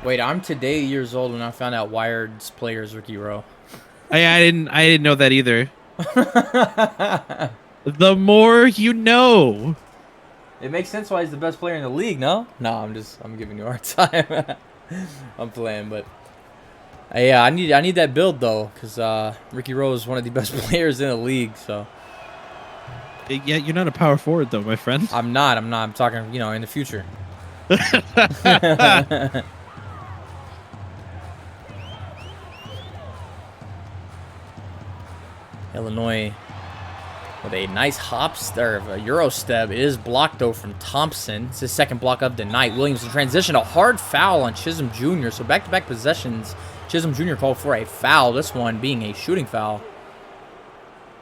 Wait, I'm today years old when I found out Wired's player is Ricky Rowe. I didn't know that either. The more you know. It makes sense why he's the best player in the league, no? No, I'm giving you a hard time. I'm playing, but yeah, I need that build though, because Ricky Rowe is one of the best players in the league. So yeah, you're not a power forward though, my friend. I'm not. I'm talking, in the future. Illinois with a nice a Euro step. It is blocked, though, from Thompson. It's his 2nd block of the night. Williams in transition. A hard foul on Chisholm Jr. So back-to-back possessions. Chisholm Jr. called for a foul. This one being a shooting foul.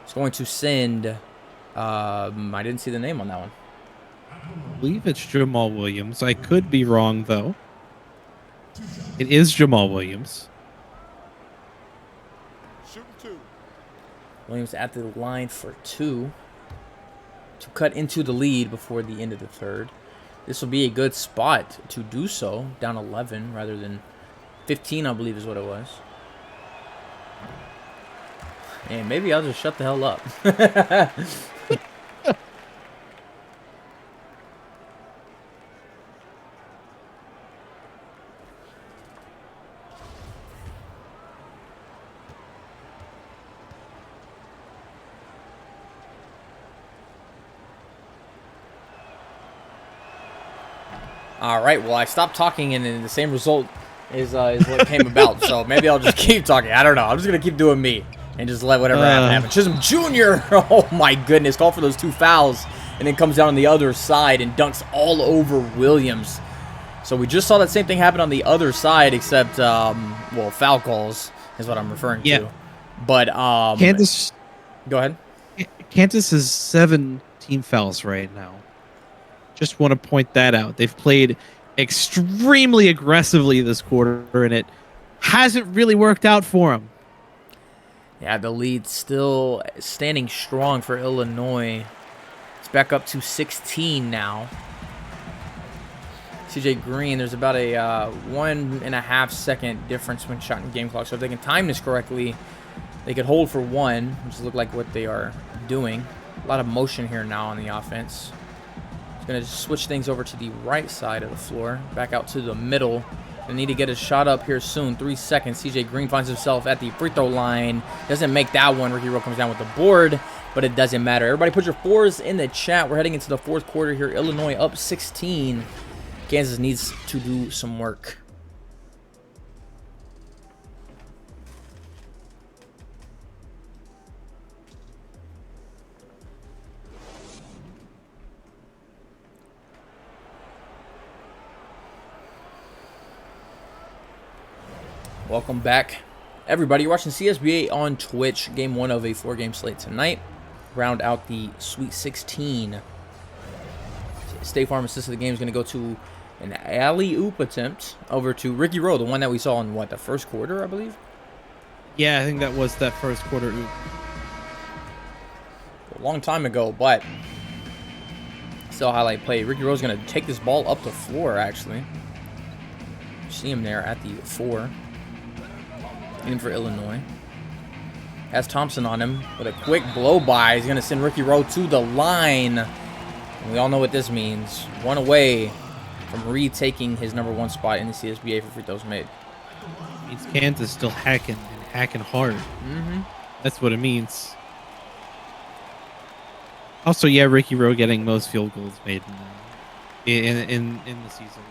It's going to send... I didn't see the name on that one. I believe it's Jamal Williams. I could be wrong, though. It is Jamal Williams. Williams at the line for 2 to cut into the lead before the end of the 3rd. This will be a good spot to do so. Down 11 rather than 15, I believe is what it was. And maybe I'll just shut the hell up. All right, well, I stopped talking, and then the same result is what came about. So maybe I'll just keep talking. I don't know. I'm just going to keep doing me and just let whatever happen. Chisholm Jr., oh, my goodness, called for those 2 fouls, and then comes down on the other side and dunks all over Williams. So we just saw that same thing happen on the other side, except, foul calls is what I'm referring to. But Kansas... Go ahead. Kansas is 7 team fouls right now. Just want to point that out. They've played extremely aggressively this quarter, and it hasn't really worked out for him. Yeah, the lead still standing strong for Illinois. It's back up to 16 now. CJ Green, there's about a 1.5 second difference when shot in game clock. So if they can time this correctly, they could hold for one, which look like what they are doing. A lot of motion here now on the offense. It's going to switch things over to the right side of the floor. Back out to the middle. They need to get a shot up here soon. 3 seconds. CJ Green finds himself at the free throw line. Doesn't make that one. Ricky Rowe comes down with the board, but it doesn't matter. Everybody put your fours in the chat. We're heading into the fourth quarter here. Illinois up 16. Kansas needs to do some work. Welcome back, everybody. You're watching CSBA on Twitch. Game 1 of a 4-game slate tonight. Round out the Sweet 16. State Farm assist of the game is going to go to an alley-oop attempt over to Ricky Rowe, the one that we saw in, what, the first quarter, I believe? Yeah, I think that was that first quarter oop. A long time ago, but still highlight play. Ricky Rowe's going to take this ball up the floor, actually. See him there at the 4. In for Illinois. Has Thompson on him with a quick blow-by. He's going to send Ricky Rowe to the line. And we all know what this means. One away from retaking his #1 spot in the CSBA for free throws made. It means Kansas still hacking and hacking hard. That's what it means. Also, yeah, Ricky Rowe getting most field goals made in the season.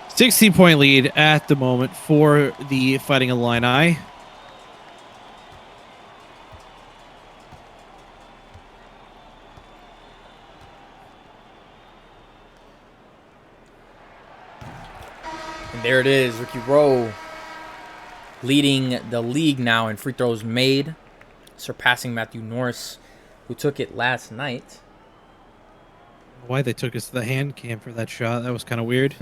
A 16-point lead at the moment for the Fighting Illini. And there it is, Ricky Rowe leading the league now in free throws made, surpassing Matthew Norris, who took it last night. Why they took us to the hand cam for that shot? That was kind of weird.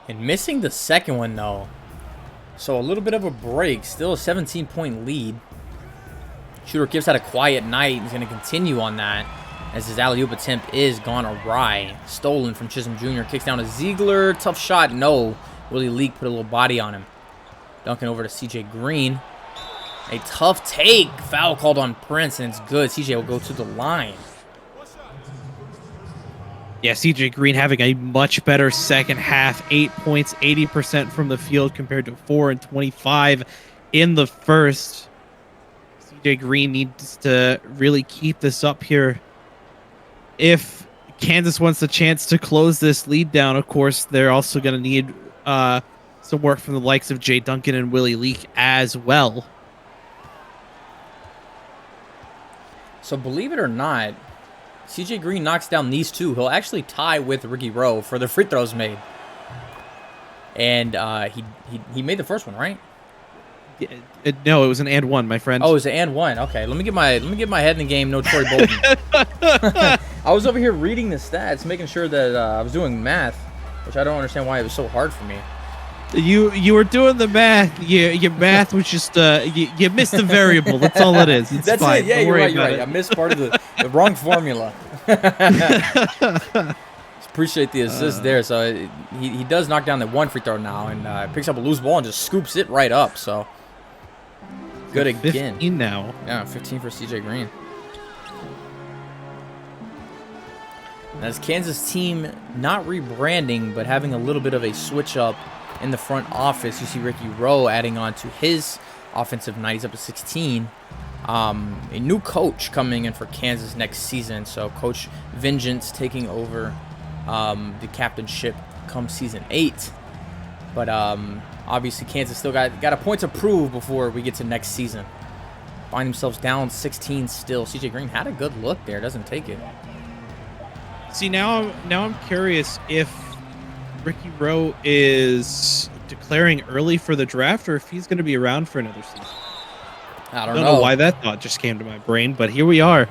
And missing the second one, though. So a little bit of a break. Still a 17-point lead. Shooter Gibbs had a quiet night. He's going to continue on that as his alley-oop attempt is gone awry. Stolen from Chisholm Jr. Kicks down to Ziegler. Tough shot. No. Willie Leak put a little body on him. Dunking over to CJ Green. A tough take. Foul called on Prince, and it's good. CJ will go to the line. Yeah, CJ Green having a much better second half. 8 points, 80% from the field compared to 4 and 25 in the first. CJ Green needs to really keep this up here. If Kansas wants a chance to close this lead down, of course, they're also going to need some work from the likes of Jay Duncan and Willie Leak as well. So believe it or not, CJ Green knocks down these two. He'll actually tie with Ricky Rowe for the free throws made. And he made the first one, right? No, it was an and one, my friend. Oh, it was an and one. Okay, let me get my head in the game. No Troy Bolton. I was over here reading the stats, making sure that I was doing math, which I don't understand why it was so hard for me. You were doing the math. Your math was just you missed the variable. That's all it is. It's That's fine. it. Yeah, Don't you're worry right. You're about right. it. I missed part of the wrong formula. Appreciate the assist there. So he does knock down the one free throw now and picks up a loose ball and just scoops it right up. So good again. 15 now. Yeah, 15 for CJ Green. As Kansas team not rebranding, but having a little bit of a switch up in the front office. You see Ricky Rowe adding on to his offensive night. He's up to 16. A new coach coming in for Kansas next season. So Coach Vengeance taking over the captainship come season 8. But obviously Kansas still got a point to prove before we get to next season. Find themselves down 16 still. CJ Green had a good look there. Doesn't take it. See, now I'm curious if Ricky Rowe is declaring early for the draft or if he's going to be around for another season. I don't know why that thought just came to my brain, but here we are.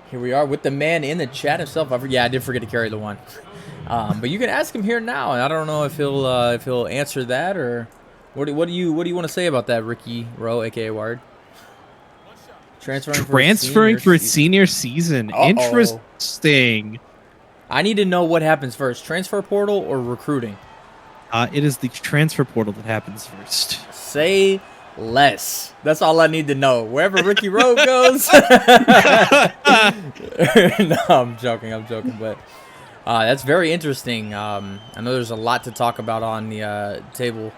Here we are with the man in the chat himself. Yeah, I did forget to carry the one. But you can ask him here now, and I don't know if he'll answer that or what do you want to say about that, Ricky Rowe, aka Ward? Transferring for its senior season. Interesting. I need to know what happens first, transfer portal or recruiting? It is the transfer portal that happens first. Say less. That's all I need to know. Wherever Ricky Rowe goes. No, I'm joking, but that's very interesting. I know there's a lot to talk about on the table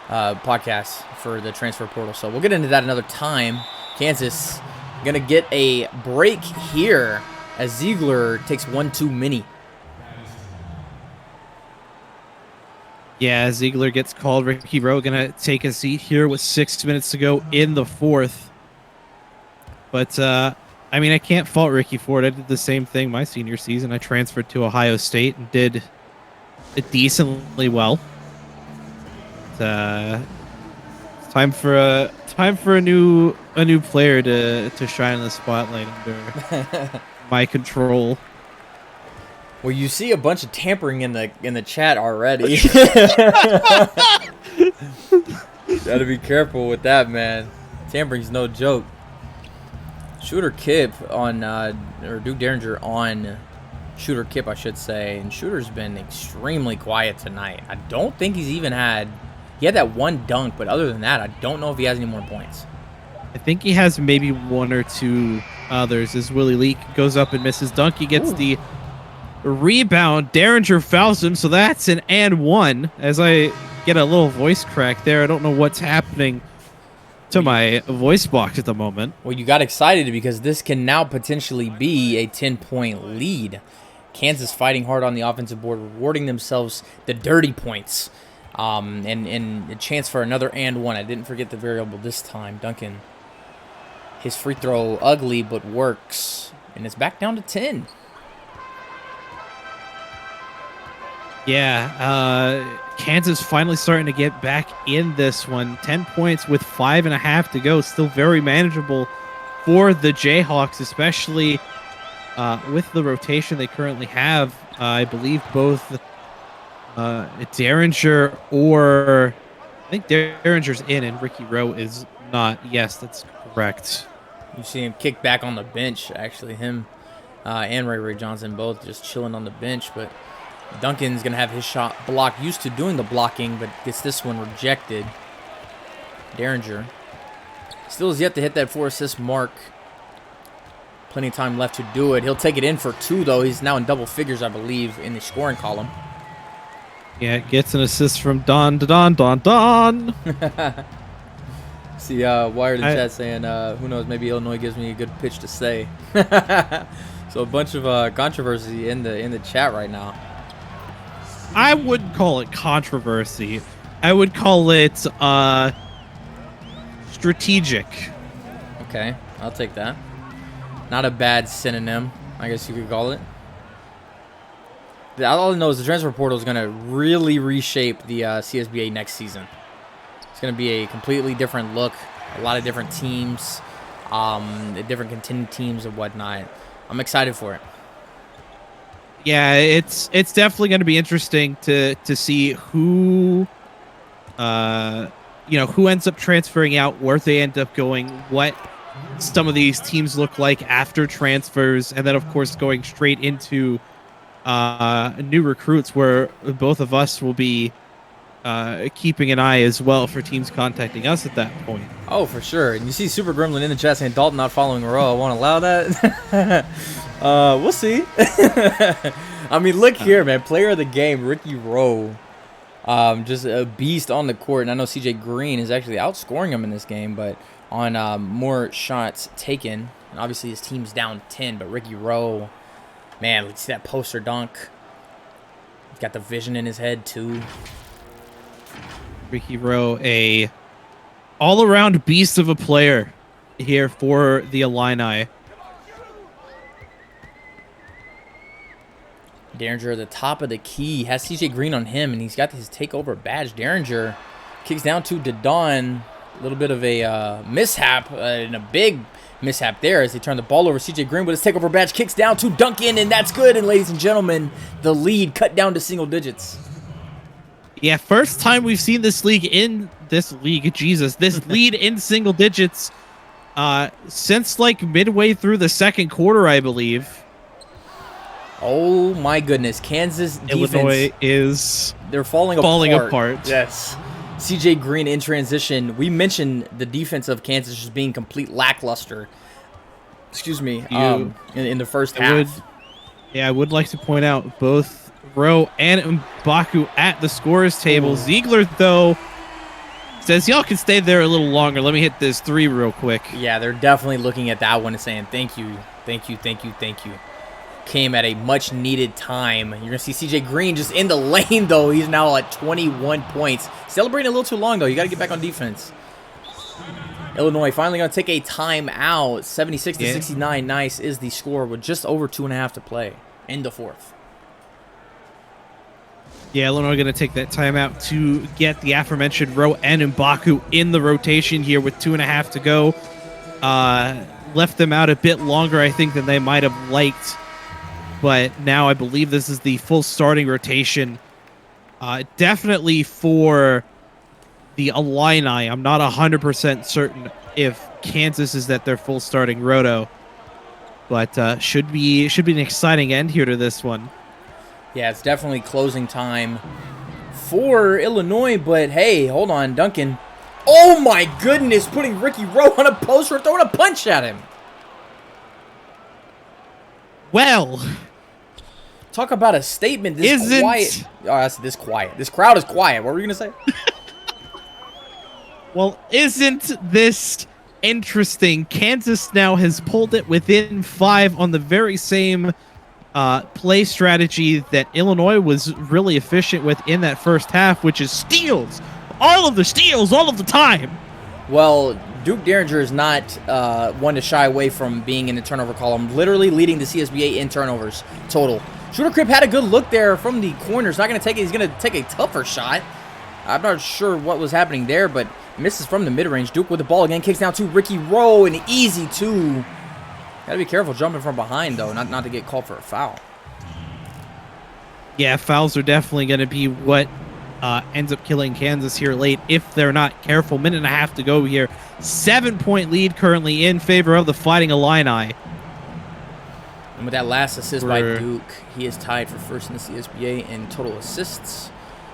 podcast for the transfer portal, so we'll get into that another time. Kansas gonna get a break here as Ziegler takes 1-2 mini. Yeah, Ziegler gets called. Ricky Rowe gonna take a seat here with 6 minutes to go in the fourth. But I mean, I can't fault Ricky for it. I did the same thing my senior season. I transferred to Ohio State and did it decently well. It's time for a new player to shine in the spotlight under my control. Well, you see a bunch of tampering in the chat already. Gotta be careful with that, man. Tampering's no joke. Shooter Kip on or Duke Derringer on Shooter Kip, I should say, and Shooter's been extremely quiet tonight. I don't think he had that one dunk, but other than that, I don't know if he has any more points. I think he has maybe one or two others. As Willie Leak goes up and misses dunk, he gets the rebound. Derringer fouls him, so that's an and one. As I get a little voice crack there, I don't know what's happening to my voice box at the moment. Well, you got excited because this can now potentially be a 10-point lead. Kansas fighting hard on the offensive board, rewarding themselves the dirty points, and a chance for another and one. I didn't forget the variable this time. Duncan, his free throw ugly but works, and it's back down to 10. Yeah, Kansas finally starting to get back in this one. 10 points with 5.5 to go. Still very manageable for the Jayhawks, especially with the rotation they currently have. I believe both Derringer or I think Derringer's in and Ricky Rowe is not. Yes, that's correct. You see him kick back on the bench, actually. Him and Ray Johnson both just chilling on the bench, but Duncan's going to have his shot blocked. Used to doing the blocking, but gets this one rejected. Derringer still has yet to hit that 4-assist mark. Plenty of time left to do it. He'll take it in for 2, though. He's now in double figures, I believe, in the scoring column. Yeah, gets an assist from Don. See, Wired in chat saying, who knows, maybe Illinois gives me a good pitch to say. So a bunch of controversy in the chat right now. I wouldn't call it controversy. I would call it strategic. Okay, I'll take that. Not a bad synonym, I guess you could call it. All I know is the transfer portal is going to really reshape the CSBA next season. It's going to be a completely different look, a lot of different teams, different contending teams and whatnot. I'm excited for it. Yeah, it's definitely going to be interesting to see who, who ends up transferring out, where they end up going, what some of these teams look like after transfers, and then of course going straight into new recruits, where both of us will be keeping an eye as well for teams contacting us at that point. Oh, for sure. And you see Super Gremlin in the chat saying Dalton not following Rowe. I won't allow that. We'll see. I mean, look here, man. Player of the game, Ricky Rowe. Just a beast on the court. And I know CJ Green is actually outscoring him in this game, but on more shots taken. And obviously his team's down 10, but Ricky Rowe, man, let's see that poster dunk. He's got the vision in his head, too. Ricky Rowe, a all-around beast of a player here for the Illini. Derringer at the top of the key. Has CJ Green on him, and he's got his takeover badge. Derringer kicks down to Dedon. A little bit of a mishap and a big mishap there as they turn the ball over. CJ Green with his takeover badge kicks down to Duncan, and that's good. And ladies and gentlemen, the lead cut down to single digits. Yeah, first time we've seen this lead in single digits since like midway through the second quarter, I believe. Oh my goodness, Kansas Illinois defense, they're falling apart. Yes. CJ Green in transition. We mentioned the defense of Kansas just being complete lackluster. Excuse me. In the first half. I would like to point out both Rowe and M'Baku at the scorers table. Ziegler, though, says y'all can stay there a little longer. Let me hit this three real quick. Yeah, they're definitely looking at that one and saying, thank you, thank you, thank you, thank you. Came at a much-needed time. You're going to see CJ Green just in the lane, though. He's now at 21 points. Celebrating a little too long, though. You got to get back on defense. Illinois finally going to take a timeout. 76-69. Nice is the score with just over 2.5 to play in the fourth. Yeah, Illinois going to take that timeout to get the aforementioned Rowe and M'Baku in the rotation here with 2.5 to go. Left them out a bit longer, I think, than they might have liked. But now I believe this is the full starting rotation. Definitely for the Illini. I'm not 100% certain if Kansas is at their full starting roto. But should be an exciting end here to this one. Yeah, it's definitely closing time for Illinois. But hey, hold on, Duncan. Oh my goodness, putting Ricky Rowe on a post for throwing a punch at him. Well, talk about a statement this quiet. Oh, I said this quiet. This crowd is quiet. What were you going to say? Well, isn't this interesting? Kansas now has pulled it within 5 on the very same play strategy that Illinois was really efficient with in that first half, which is steals. All of the steals, all of the time. Well, Duke Derringer is not one to shy away from being in the turnover column, literally leading the CSBA in turnovers total. Shooter Crip had a good look there from the corner. He's not going to take it. He's going to take a tougher shot. I'm not sure what was happening there, but misses from the mid-range. Duke with the ball again. Kicks down to Ricky Rowe, an easy 2. Got to be careful jumping from behind, though, not to get called for a foul. Yeah, fouls are definitely going to be what ends up killing Kansas here late if they're not careful. 1.5 to go here. 7-point lead currently in favor of the Fighting Illini. And with that last assist by Duke, he is tied for first in the CSBA in total assists.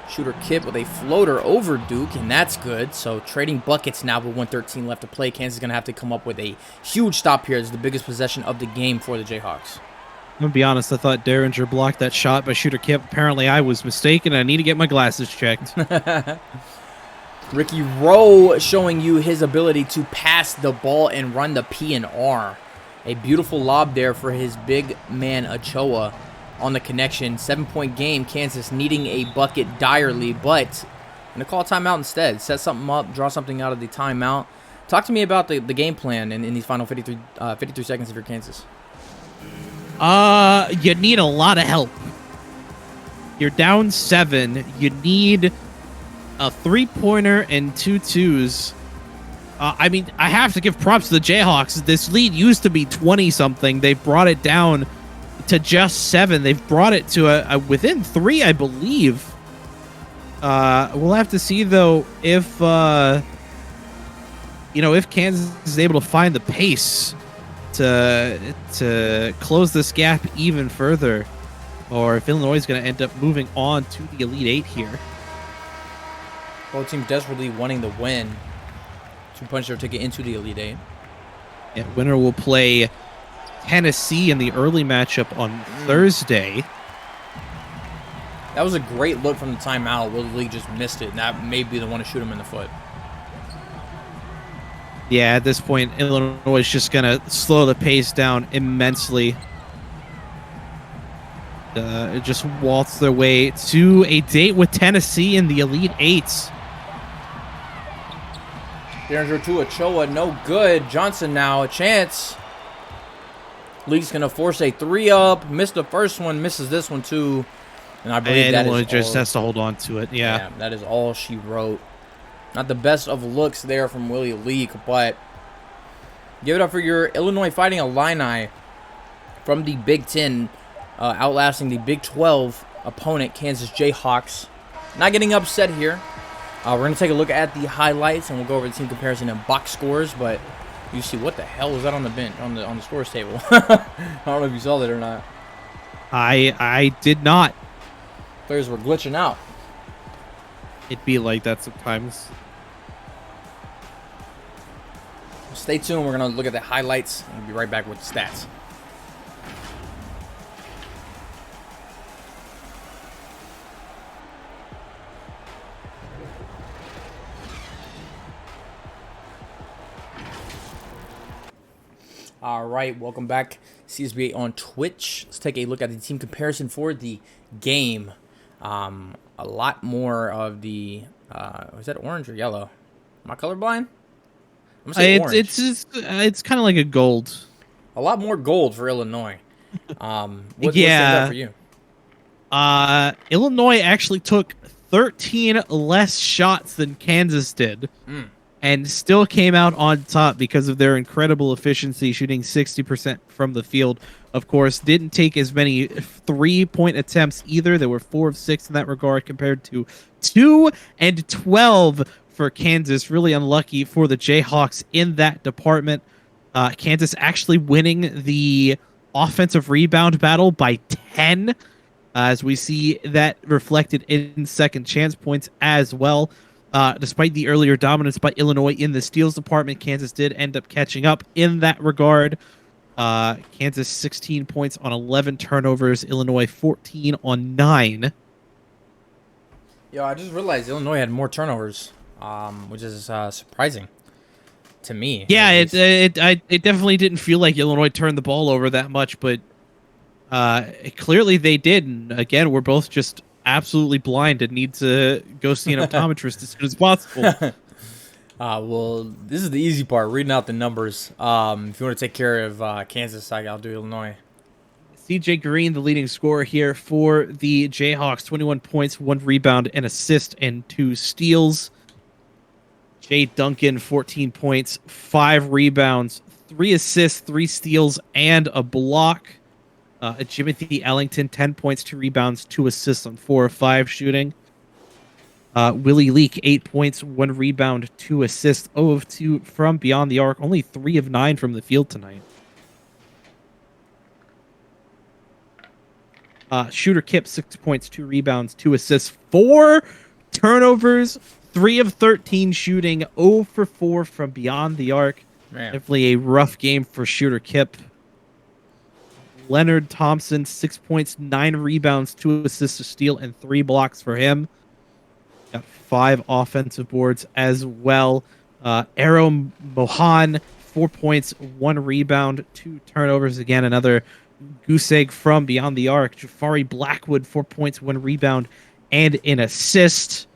Shooter Kip with a floater over Duke, and that's good. So trading buckets now with 1:13 left to play. Kansas is going to have to come up with a huge stop here. This is the biggest possession of the game for the Jayhawks. I'm going to be honest, I thought Derringer blocked that shot by Shooter Kip. Apparently I was mistaken. I need to get my glasses checked. Ricky Rowe showing you his ability to pass the ball and run the P&R. A beautiful lob there for his big man Ochoa on the connection. 7-point game. Kansas needing a bucket direly, but going to call a timeout instead. Set something up, draw something out of the timeout. Talk to me about the game plan in these final 53 seconds if you're Kansas. You need a lot of help. You're down 7. You need a 3-pointer and 2 twos. I mean, I have to give props to the Jayhawks. This lead used to be 20-something. They've brought it down to just 7. They've brought it to a within 3, I believe. We'll have to see, though, if Kansas is able to find the pace to close this gap even further, or if Illinois is going to end up moving on to the Elite 8 here. Both teams desperately wanting the win to punch their ticket into the Elite 8. Yeah, winner will play Tennessee in the early matchup on Thursday. That was a great look from the timeout. Will the league just missed it, and that may be the one to shoot him in the foot. Yeah, at this point, Illinois is just going to slow the pace down immensely. Just waltz their way to a date with Tennessee in the Elite 8s. Derringer to Ochoa, no good. Johnson now, a chance. Leake's going to force a 3-up. Missed the first one. Misses this one, too. And I believe that is just all, has to hold on to it. Yeah. that is all she wrote. Not the best of looks there from Willie Leake, but give it up for your Illinois Fighting Illini from the Big Ten, outlasting the Big 12 opponent, Kansas Jayhawks. Not getting upset here. We're going to take a look at the highlights, and we'll go over the team comparison and box scores, but you see, what the hell was that on the bench, on the scores table? I don't know if you saw that or not. I did not. Players were glitching out. It'd be like that sometimes. Stay tuned. We're going to look at the highlights, and we'll be right back with the stats. All right, welcome back, CSBA on Twitch. Let's take a look at the team comparison for the game. A lot more of the, is that orange or yellow? Am I colorblind? I'm gonna say orange. It's kind of like a gold. A lot more gold for Illinois. What stands out for you? Illinois actually took 13 less shots than Kansas did. And still came out on top because of their incredible efficiency, shooting 60% from the field. Of course, didn't take as many 3-point attempts either. There were 4 of 6 in that regard compared to 2 and 12 for Kansas. Really unlucky for the Jayhawks in that department. Kansas actually winning the offensive rebound battle by 10, as we see that reflected in second chance points as well. Despite the earlier dominance by Illinois in the steals department, Kansas did end up catching up in that regard. Kansas 16 points on 11 turnovers, Illinois 14 on 9. Yo, I just realized Illinois had more turnovers, which is surprising to me. Yeah, it definitely didn't feel like Illinois turned the ball over that much, but clearly they did. And again, we're both just absolutely blind and need to go see an optometrist as soon as possible. Well, this is the easy part, reading out the numbers. If you want to take care of Kansas, I'll do Illinois. CJ Green, the leading scorer here for the Jayhawks, 21 points, 1 rebound, an assist, and 2 steals. Jay Duncan, 14 points, 5 rebounds, 3 assists, 3 steals, and a block. Jimothy Ellington, 10 points, 2 rebounds, 2 assists on 4 of 5 shooting. Willie Leake, 8 points, 1 rebound, 2 assists, 0 of 2 from beyond the arc, only 3 of 9 from the field tonight. Shooter Kip, 6 points, 2 rebounds, 2 assists, 4 turnovers, 3 of 13 shooting, 0 for 4 from beyond the arc. Man. Definitely a rough game for Shooter Kip. Leonard Thompson, 6 points, 9 rebounds, 2 assists, a steal, and 3 blocks for him. Got 5 offensive boards as well. Arrow Mohan, 4 points, 1 rebound, 2 turnovers. Again, another goose egg from beyond the arc. Jafari Blackwood, 4 points, 1 rebound, and an assist.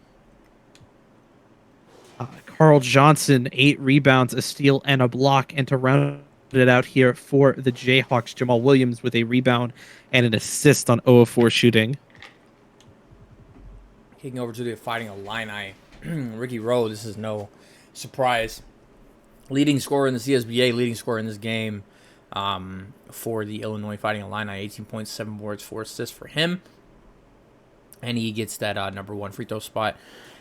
Carl Johnson, 8 rebounds, a steal, and a block. And to round it out here for the Jayhawks, Jamal Williams with a rebound and an assist on 0 of 4 shooting. Kicking over to the Fighting Illini, Ricky Rowe, this is no surprise. Leading scorer in the CSBA, leading scorer in this game for the Illinois Fighting Illini, 18 points, 7 boards, 4 assists for him. And he gets that number 1 free throw spot.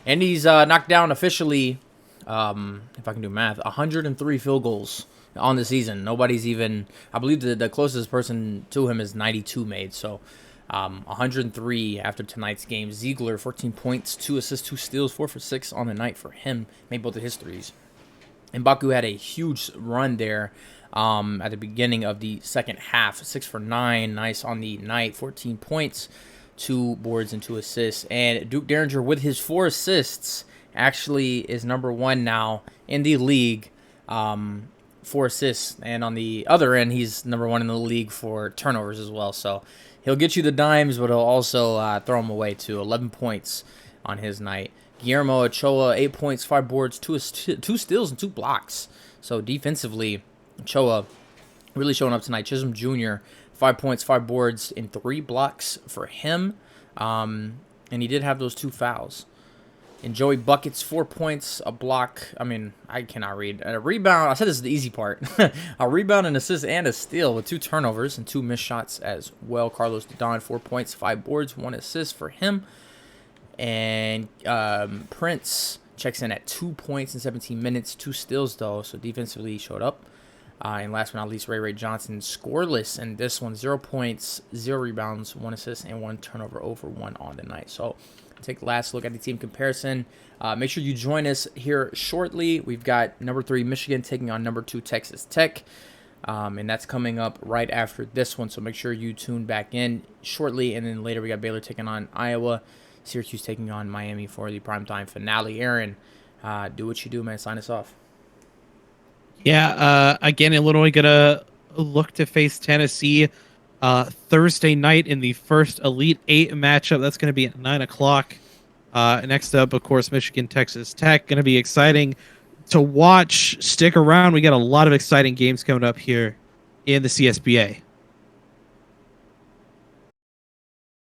And he's knocked down officially, if I can do math, 103 field goals on the season. Nobody's even, I believe the closest person to him is 92 made. So 103 after tonight's game. Ziegler, 14 points, 2 assists, 2 steals, 4 for 6 on the night for him. Made both of his threes. And Baku had a huge run there at the beginning of the second half. 6 for 9, nice on the night, 14 points, 2 boards, and 2 assists. And Duke Derringer, with his 4 assists, actually is number 1 now in the league. 4 assists, and on the other end, he's number 1 in the league for turnovers as well. So he'll get you the dimes, but he'll also throw them away too. 11 points on his night. Guillermo Ochoa, 8 points, 5 boards, 2 steals, and 2 blocks. So defensively, Ochoa really showing up tonight. Chisholm Jr., 5 points, 5 boards, and 3 blocks for him. And he did have those 2 fouls. And Joey Buckets, 4 points, a block. I mean, I cannot read. A rebound. I said this is the easy part. A rebound, an assist, and a steal with 2 turnovers and 2 missed shots as well. Carlos Dodon, 4 points, 5 boards, 1 assist for him. And Prince checks in at 2 points in 17 minutes, 2 steals though. So defensively he showed up. And last but not least, Ray Johnson, scoreless in this one. 0 points, 0 rebounds, 1 assist, and 1 turnover over 1 on the night. So take the last look at the team comparison. Make sure you join us here shortly. We've got number 3 Michigan taking on number 2 Texas Tech. And that's coming up right after this one. So make sure you tune back in shortly. And then later we got Baylor taking on Iowa. Syracuse taking on Miami for the primetime finale. Aaron, do what you do, man. Sign us off. Yeah, again, Illinois gonna look to face Tennessee Thursday night in the first Elite Eight matchup. That's gonna be at 9 o'clock. Next up, of course, Michigan, Texas Tech. Gonna be exciting to watch. Stick around. We got a lot of exciting games coming up here in the CSBA.